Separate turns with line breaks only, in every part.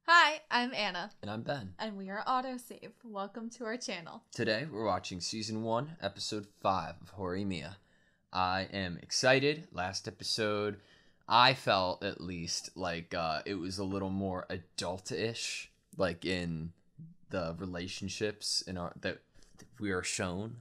Hi, I'm Anna.
And I'm Ben.
And we are AutoSave. Welcome to our channel.
Today, we're watching Season 1, Episode 5 of Horimiya. I am excited. Last episode, I felt, at least, like it was a little more adult-ish, like in the relationships that we are shown.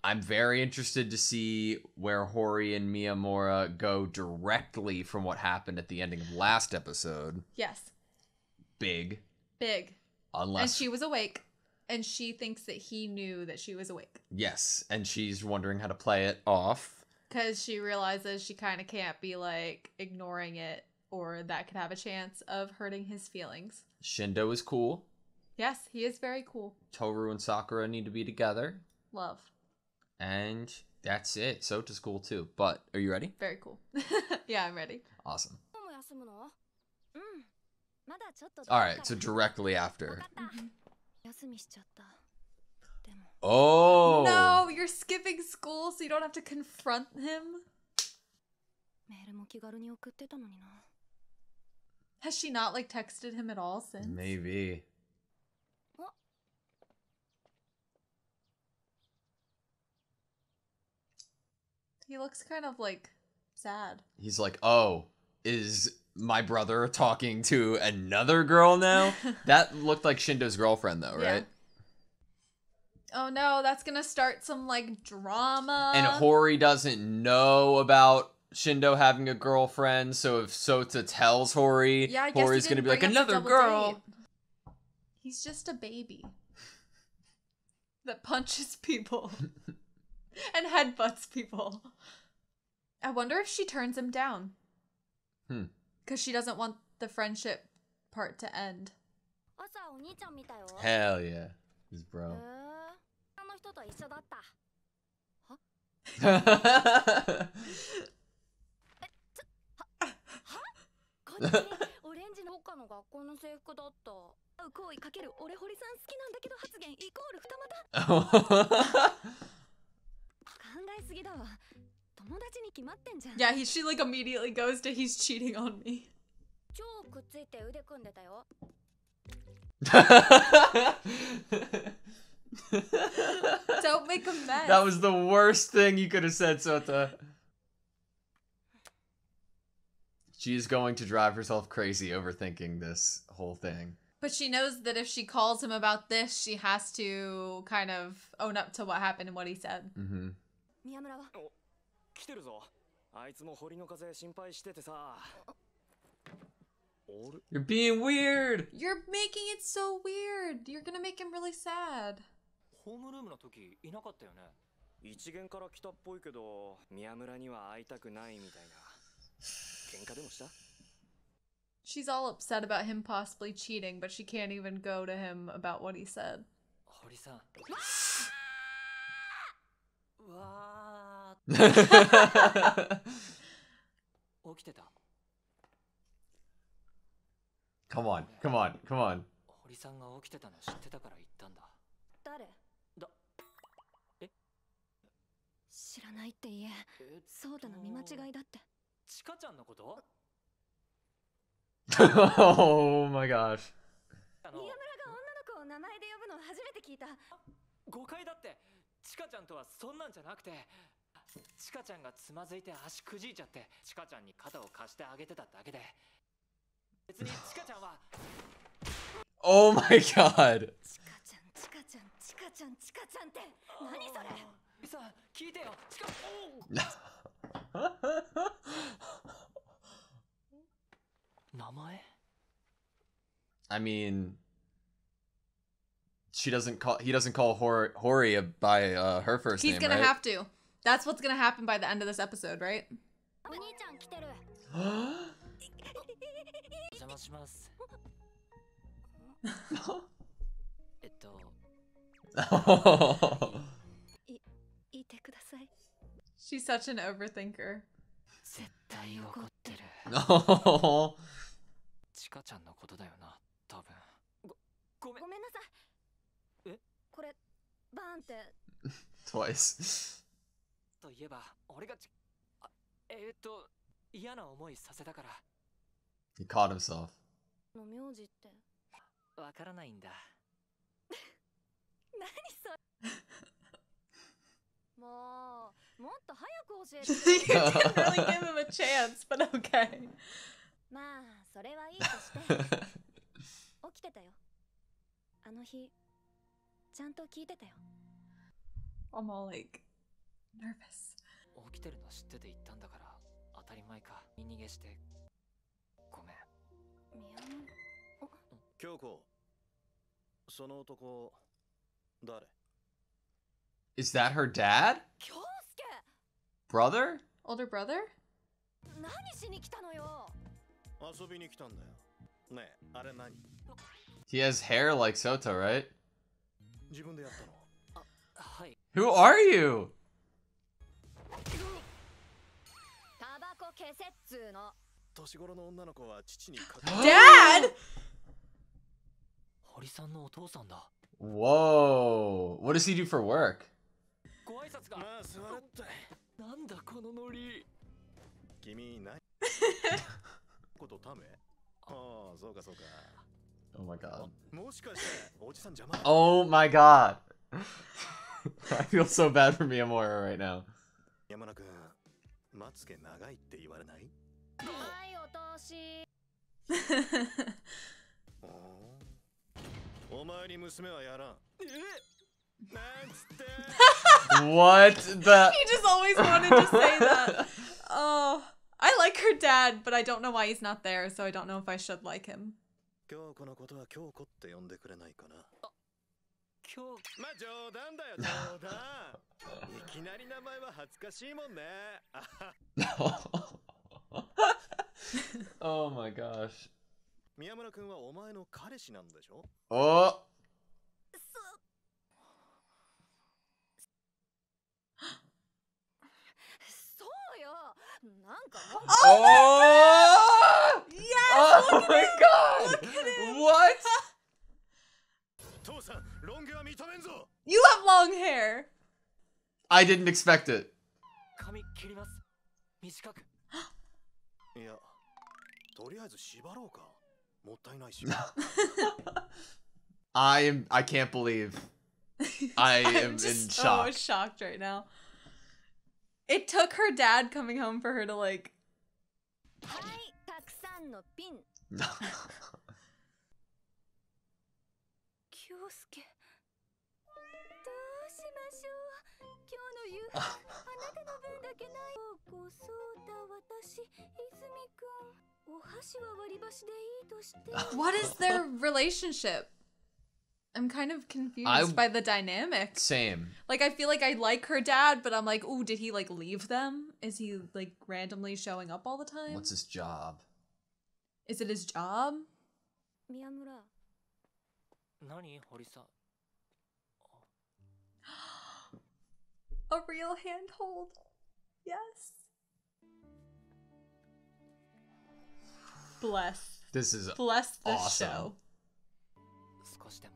I'm very interested to see where Hori and Miyamura go directly from what happened at the ending of last episode.
Yes.
Big.
And she was awake, and she thinks that he knew that she was awake.
Yes, and she's wondering how to play it off.
Because she realizes she kind of can't be, like, ignoring it, or that could have a chance of hurting his feelings.
Shindo is cool.
Yes, he is very cool.
Toru and Sakura need to be together.
Love. And
that's it. Sota's cool too. But, are you ready?
Very cool. Yeah, I'm ready.
Awesome. Alright, so directly after. Oh!
No, you're skipping school so you don't have to confront him? Has she not, like, texted him at all since?
Maybe.
He looks kind of, like, sad.
He's like, oh, is my brother talking to another girl now? That looked like Shindo's girlfriend, though, right?
Oh no, that's gonna start some, like, drama.
And Hori doesn't know about Shindo having a girlfriend, so if Sota tells Hori, Hori's gonna be like, another girl!
Date. He's just a baby. That punches people. And headbutts people. I wonder if she turns him down. Because she doesn't want the friendship part to end.
Hell yeah. His bro.
Yeah, she like immediately goes to he's cheating on me. Don't make a mess.
That was the worst thing you could have said, Sota. She's going to drive herself crazy overthinking this whole thing.
But she knows that if she calls him about this, she has to kind of own up to what happened and what he said.
Mm-hmm. You're being weird!
You're making it so weird! You're gonna make him really sad. She's all upset about him possibly cheating, but she can't even go to him about what he said.
Come on, come on, come on. Oh my gosh. Oh my god. I mean, he doesn't call Hori by her first name,
He's gonna
right?
have to. That's what's gonna happen by the end of this episode, right? She's such an overthinker.
No. Twice. He caught himself.
の名字って
わからないんだ。
何それ。もっと早く教え
You
て。
didn't really give him a chance, but okay.
まあそれはいいとして起きてたよ。あの日ちゃんと聞いてたよ。
I'm all like nervous.
起きてるの知ってて言ったんだから当たり前か。逃げしてごめん。
宮本。
京子、その男誰？
Is that her dad?
京介。
Brother?
Older brother?
何しに来たのよ。
遊びに来たんだよ。ねえ、あれ何？
He has hair like Soto, right?
自分でやったの？
はい。
Who are you?
タバコ消せっつーの。
年頃の女の子は父に
Dad!
堀さんのお父さんだ。
Whoa. What does he do for work?
ご挨拶が。
まあ座れって。
なんだこのノリ。
君何？ことため？ああ、そうかそうか。
Oh my god.
もしかしておじさん邪魔？
Oh my god. I feel so bad for Miyamura right now.
山田君、まつげ長いって言われない？
はいお通し。
お前に娘はやらん。なんつって。
What the?
He just always wanted to say that. Oh, I like her dad, but I don't know why he's not there, so I don't know if I should like him.
京子のことは京子って呼んでくれないかな。
今日
まあ冗談だよ冗談。いきなり名前は恥ずかしいもんね。
Oh my gosh.
宮村君はお前の彼氏なんでしょ？
Oh.
そうよ。なんか
Oh!
Yes!
Oh my god! What?
父さん、ロン毛は認めんぞ。
You have long hair.
I didn't expect it.
髪切ります。短く。
いや、とりあえず縛ろうか。もったいないし。
I can't believe I am
I'm
in
just
shock.
so shocked right now. It took her dad coming home for her to like.
はい、たくさんのピン。京介。どうしましょう。今日の夕飯、あなたの分だけない。こうそうだ、私、泉くん。お箸は割り箸でいいとして。
What is their relationship? I'm kind of confused
I-
by the dynamic.
Same.
Like, I feel like I like her dad, but I'm like, ooh, did he like leave them? Is he like randomly showing up all the time?
What's his job?
Is it his job?
宮村。
何堀さん。
A real handhold. Yes. Bless.
This is
Bless this
awesome.
show.
少しでも。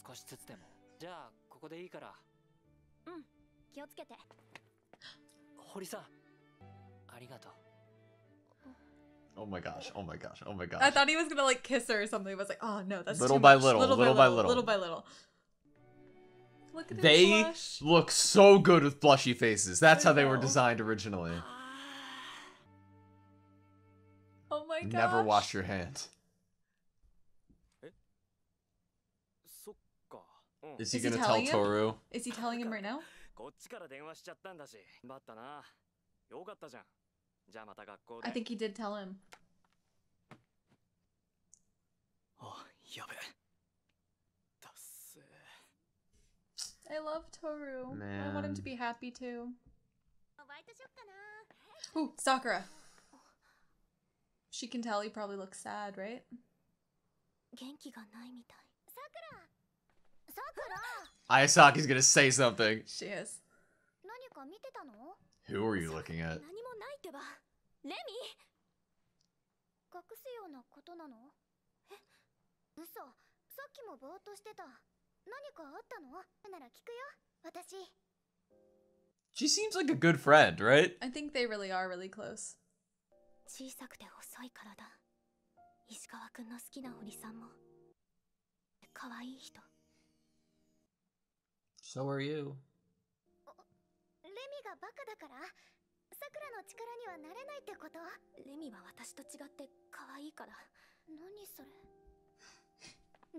少しずつでも。じゃあここでいいから。
うん、気をつけて。
堀さん。ありがとう。
Oh my gosh. Oh my gosh. Oh my gosh.
I thought he was gonna like kiss her or something. I was like, oh no, that's
Little
too
by
much.
little,
Little by
little by
little,
little.
little by little. Look at him
They
blush.
look so good with blushy faces. That's
I
how they were
know.
designed originally.
Oh my god.
Never wash your hands.
そっか。うん。
Is he
Is he
gonna tell
telling him?
Toru?
Is he telling him right now?
こっちから電話しちゃったんだし。だったな。よかったじゃん。じゃあまた学校で。
I think he did tell him.
あ、やべ。だっせ。
I love Toru. I want him to be happy too.
バイトしよっかな。
Ooh, Sakura. She can tell he probably looks sad, right?
元気がないみたい。さくら。さくら。
Ayasaki's gonna say something.
She is.
何か見てたの？
Who are you looking at?
何もないってば。レミ？隠すようなことなの？え？嘘。さっきもぼーっとしてた。何かあったの？なら聞くよ。私。
She seems like a good friend, right?
I think they really are really close.
小さくて細い体。くんの好きな堀さんも可愛い人。
So are you.
レミがバカだからさくらの力にはなれないってこと？レミは私と違って可愛いから。何それ？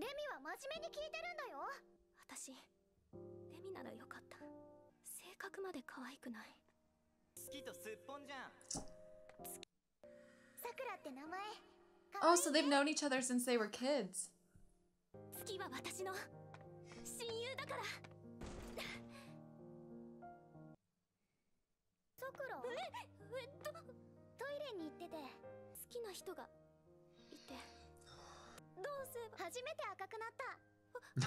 レミは真面目に聞いてるんだよ。私レミならよかった。性格まで可愛くない。
好きとすっぽんじゃん。
さくらって名前。
Oh, so they've known each other since they were kids.
月は私の親友だから。さくら？トイレに行ってて好きな人がいて。どうすれば初めて赤くなった。い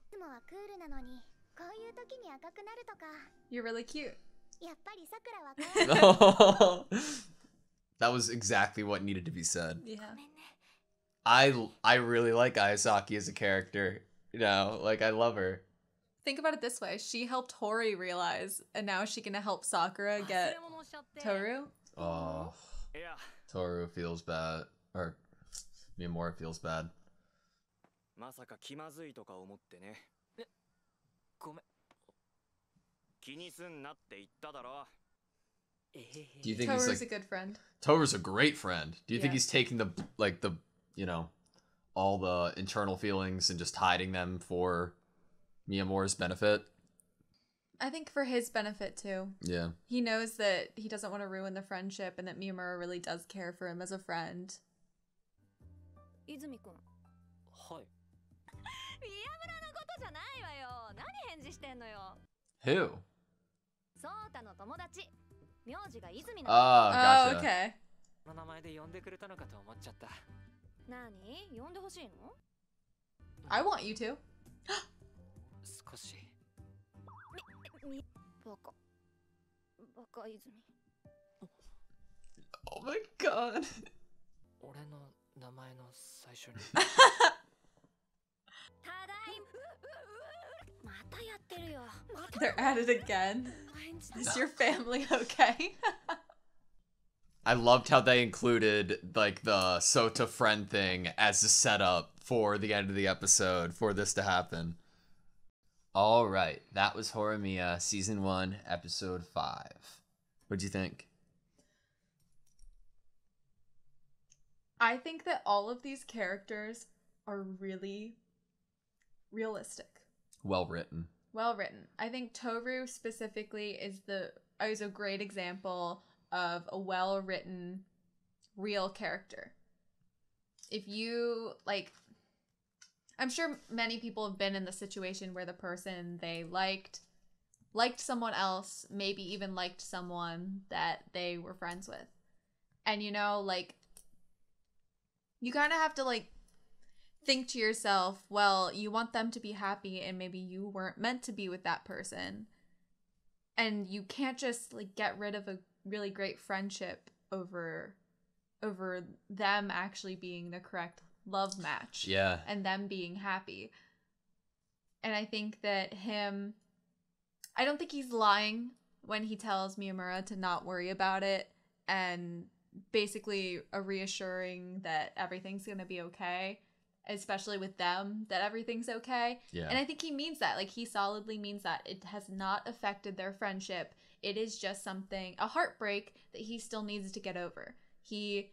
つもはクールなのにこういう時に赤くなるとか。
You're really cute.
やっぱりさくらは可愛い。
That was exactly what needed to be said.
Yeah.
ごめんね。
I really like Ayasaki as a character. You know, like I love her.
Think about it this way. She helped Hori realize, and now is she gonna help Sakura get
忘れ物しちゃって。
Toru?
Oh,
いや
Toru feels bad. Or Miyamura feels bad.
まさか気まずいとか思ってね。
ごめん。
気にすんなって言っただろ。
Do you think
Toru's
he's
a
like
good friend.
Toru's a great friend? Do you think
Yeah.
he's taking the you know, all the internal feelings and just hiding them for Miyamura's benefit?
I think for his benefit too.
Yeah.
He knows that he doesn't want to ruin the friendship and that Miyamura really does care for him as a friend.
泉くん。
はい。
宮村のことじゃないわよ。何返事してんのよ。
Who?
ソータの友達。名字が泉の。
Oh,
Oh,
gotcha.
okay.
この名前で呼んでくれたのかと思っちゃった。
何？呼んでほしいの？
I want you to.
少し。
バカ。バカ泉。
Oh my god.
俺の名前の最初に。
ただいま。またやってるよ。また。
They're at it again.
返事だ。
Is your family okay?
I loved how they included like the Sota friend thing as a setup for the end of the episode for this to happen. All right, that was Horimiya season 1, episode 5. What'd you think?
I think that all of these characters are really realistic.
Well written.
Well written. I think Toru specifically is a great example of a well written real character. If you like, I'm sure many people have been in the situation where the person they liked someone else, maybe even liked someone that they were friends with. And you know, like, you kind of have to like think to yourself, well, you want them to be happy and maybe you weren't meant to be with that person. And you can't just like get rid of a really great friendship over them actually being the correct love match.
Yeah.
And them being happy. And I think that I don't think he's lying when he tells Miyamura to not worry about it, and basically a reassuring that everything's going to be okay, especially with them, that everything's okay.
Yeah.
And I think he means that. Like, he solidly means that. It has not affected their friendship. It is just a heartbreak that he still needs to get over. He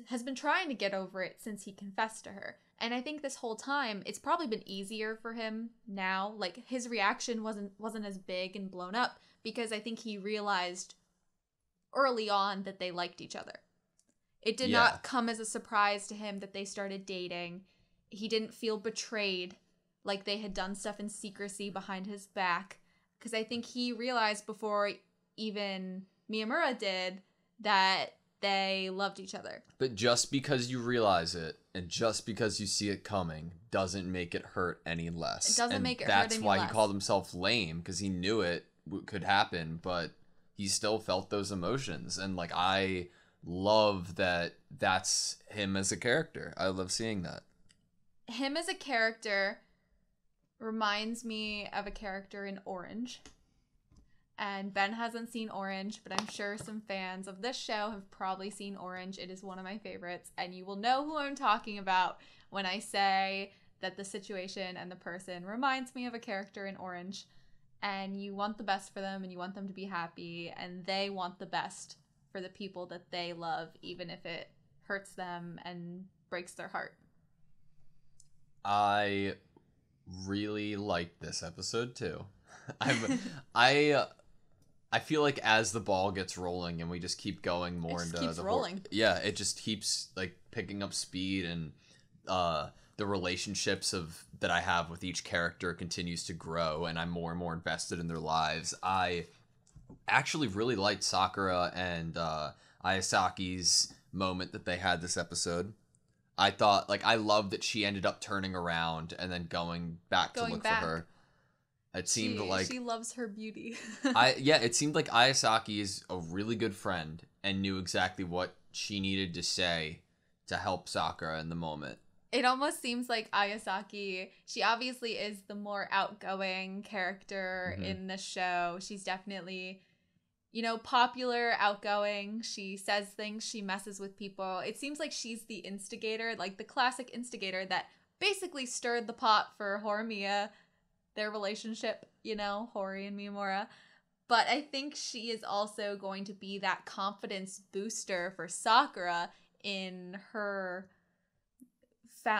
has been trying to get over it since he confessed to her. And I think this whole time, it's probably been easier for him now. Like, his reaction wasn't as big and blown up because I think he realized early on that they liked each other. It did not come as a surprise to him that they started dating. He didn't feel betrayed, like they had done stuff in secrecy behind his back. Because I think he realized before even Miyamura did that they loved each other.
But just because you realize it and just because you see it coming doesn't make it hurt any less.
It doesn't make it hurt
that's
any
why
less.
he called himself lame, because he knew it could happen, but he still felt those emotions. And like, I love that that's him as a character. I love seeing that.
Him as a character reminds me of a character in Orange. And Ben hasn't seen Orange, but I'm sure some fans of this show have probably seen Orange. It is one of my favorites, and you will know who I'm talking about when I say that the situation and the person reminds me of a character in Orange. And you want the best for them, and you want them to be happy, and they want the best for the people that they love, even if it hurts them and breaks their heart.
I really liked this episode too. I feel like as the ball gets rolling and we just keep going more into
keeps rolling.
It just keeps like picking up speed, and the relationships that I have with each character continues to grow, and I'm more and more invested in their lives. I actually really liked Sakura and Ayasaki's moment that they had this episode. I thought, like, I love that she ended up turning around and then going back to look for her. It seemed like
she loves her beauty.
it seemed like Ayasaki is a really good friend and knew exactly what she needed to say to help Sakura in the moment.
It almost seems like Ayasaki, she obviously is the more outgoing character in the show. She's definitely, popular, outgoing. She says things, she messes with people. It seems like she's the instigator, like the classic instigator that basically stirred the pot for Horimiya, their relationship, Hori and Miyamura. But I think she is also going to be that confidence booster for Sakura in her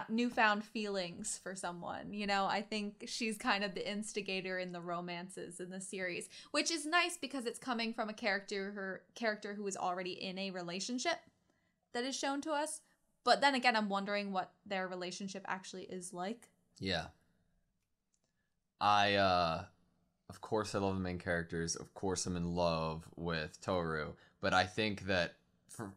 newfound feelings for someone. I think she's kind of the instigator in the romances in the series, which is nice because it's coming from a character who is already in a relationship that is shown to us. But then again, I'm wondering what their relationship actually is like.
Yeah. Of course I love the main characters. Of course I'm in love with Toru. But I think that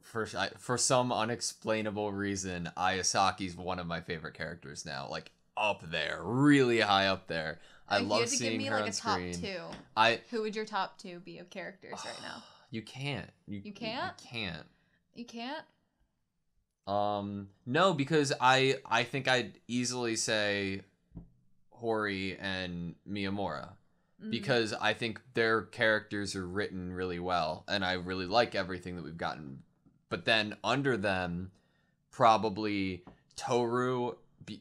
for some unexplainable reason, Ayasaki's one of my favorite characters now. Like, up there. Really high up there. I love seeing her on screen.
If you had to give me like a top two, who would your top two be of characters right now?
You can't. You can't?
You can't?
No, because I think I'd easily say Hori and Miyamura, because I think their characters are written really well, and I really like everything that we've gotten. But then under them, probably Toru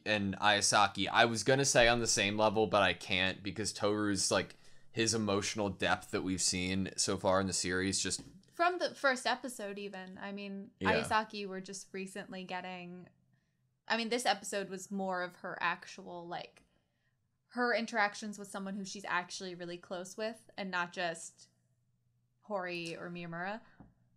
and Ayasaki. I was gonna say on the same level, but I can't, because Toru's like his emotional depth that we've seen so far in the series just
from the first episode even. I mean, Ayasaki we're just recently getting. I mean, this episode was more of her actual like her interactions with someone who she's actually really close with, and not just Hori or Miyamura.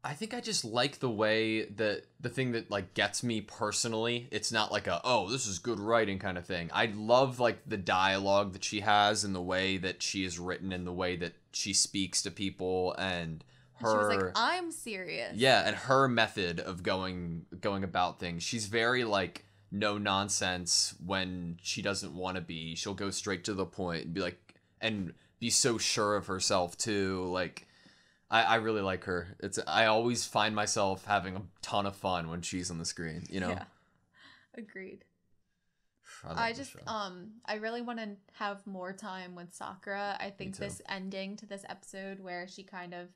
I think I just like the way that the thing that like gets me personally, it's not like this is good writing kind of thing. I love like the dialogue that she has and the way that she is written and the way that she speaks to people, and her,
she was like, I'm serious.
Yeah, and her method of going about things. She's very like no nonsense when she doesn't want to be. She'll go straight to the point and be like, and be so sure of herself too. Like, I really like her. I always find myself having a ton of fun when she's on the screen, Yeah.
Agreed. I really want to have more time with Sakura. I think this ending to this episode where she kind of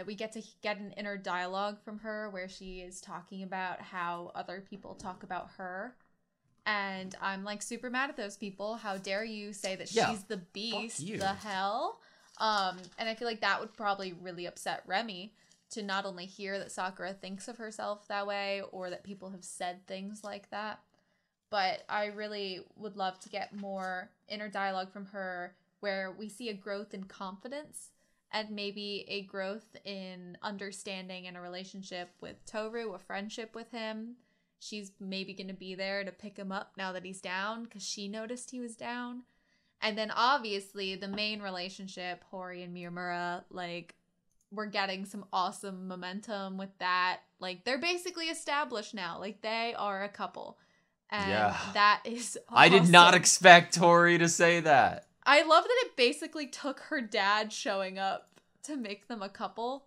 we get to get an inner dialogue from her where she is talking about how other people talk about her. And I'm like super mad at those people. How dare you say that she's the beast? The hell? And I feel like that would probably really upset Remy to not only hear that Sakura thinks of herself that way, or that people have said things like that. But I really would love to get more inner dialogue from her where we see a growth in confidence and maybe a growth in understanding in a relationship with Toru, a friendship with him. She's maybe going to be there to pick him up now that he's down because she noticed he was down. And then obviously the main relationship, Hori and Miyamura, like, we're getting some awesome momentum with that. Like, they're basically established now. Like, they are a couple. And that is awesome.
I did not expect Hori to say that.
I love that it basically took her dad showing up to make them a couple.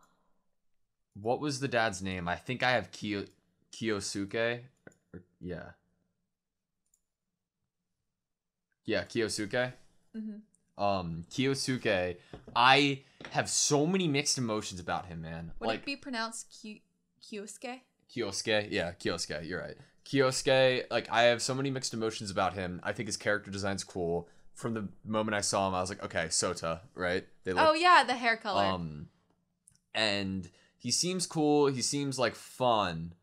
What was the dad's name? I think I have Kiyosuke. Yeah, Kiyosuke.
Mm-hmm.
Kyosuke, I have so many mixed emotions about him, man.
Would
like
it be pronounced Kyosuke?
Kyosuke, yeah, Kyosuke, you're right. Kyosuke, like, I have so many mixed emotions about him. I think his character design's cool. From the moment I saw him, I was like, okay, Sota, right? They
Oh yeah, the hair color.
And he seems cool. He seems like fun.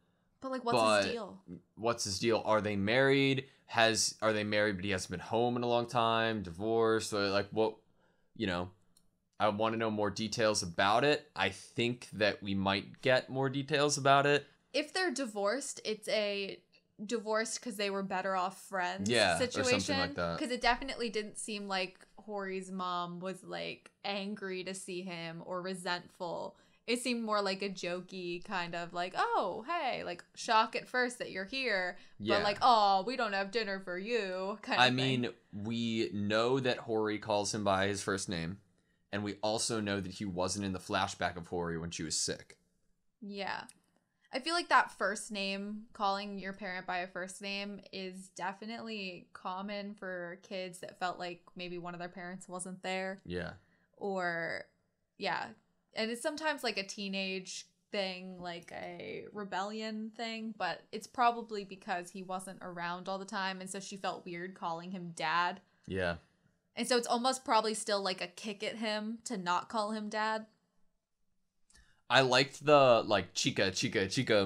But like, what's his deal?
What's his deal? Are they married? Are they married, but he hasn't been home in a long time? Divorced? Or like, what? You know, I want to know more details about it. I think that we might get more details about it.
If they're divorced, it's a divorced because they were better off friends situation.
Or something like that.
Because it definitely didn't seem like Hori's mom was like angry to see him or resentful. It seemed more like a jokey kind of like, oh, hey, like shock at first that you're here, but like, oh, we don't have dinner for you kind of thing.
mean, we know that Hori calls him by his first name, and we also know that he wasn't in the flashback of Hori when she was sick.
Yeah. I feel like that first name, calling your parent by a first name, is definitely common for kids that felt like maybe one of their parents wasn't there.
Yeah.
Or, yeah. And it's sometimes like a teenage thing, like a rebellion thing, but it's probably because he wasn't around all the time, and so she felt weird calling him dad.
Yeah.
And so it's almost probably still like a kick at him to not call him dad.
I liked the, like, chica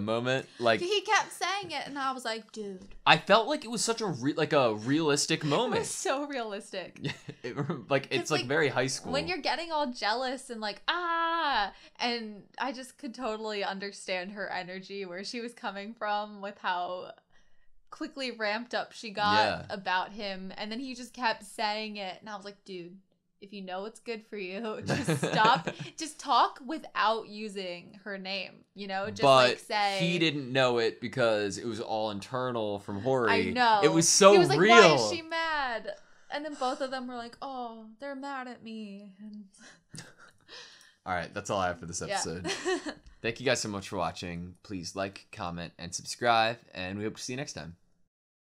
moment. Like,
He kept saying it, and I was like, dude.
I felt like it was such a realistic
It
moment.
was so realistic.
It's like very high school.
When you're getting all jealous and like, ah, and I just could totally understand her energy, where she was coming from with how quickly ramped up she got about him. And then he just kept saying it, and I was like, dude, if you know what's good for you, just stop. Just talk without using her name, you know? Just like say.
He didn't know it because it was all internal from Hori.
I know.
It was so
he was like,
real.
Why is she mad? And then both of them were like, oh, they're mad at me. And...
All right, that's all I have for this episode.
Yeah.
Thank you guys so much for watching. Please like, comment, and subscribe, and we hope to see you next time.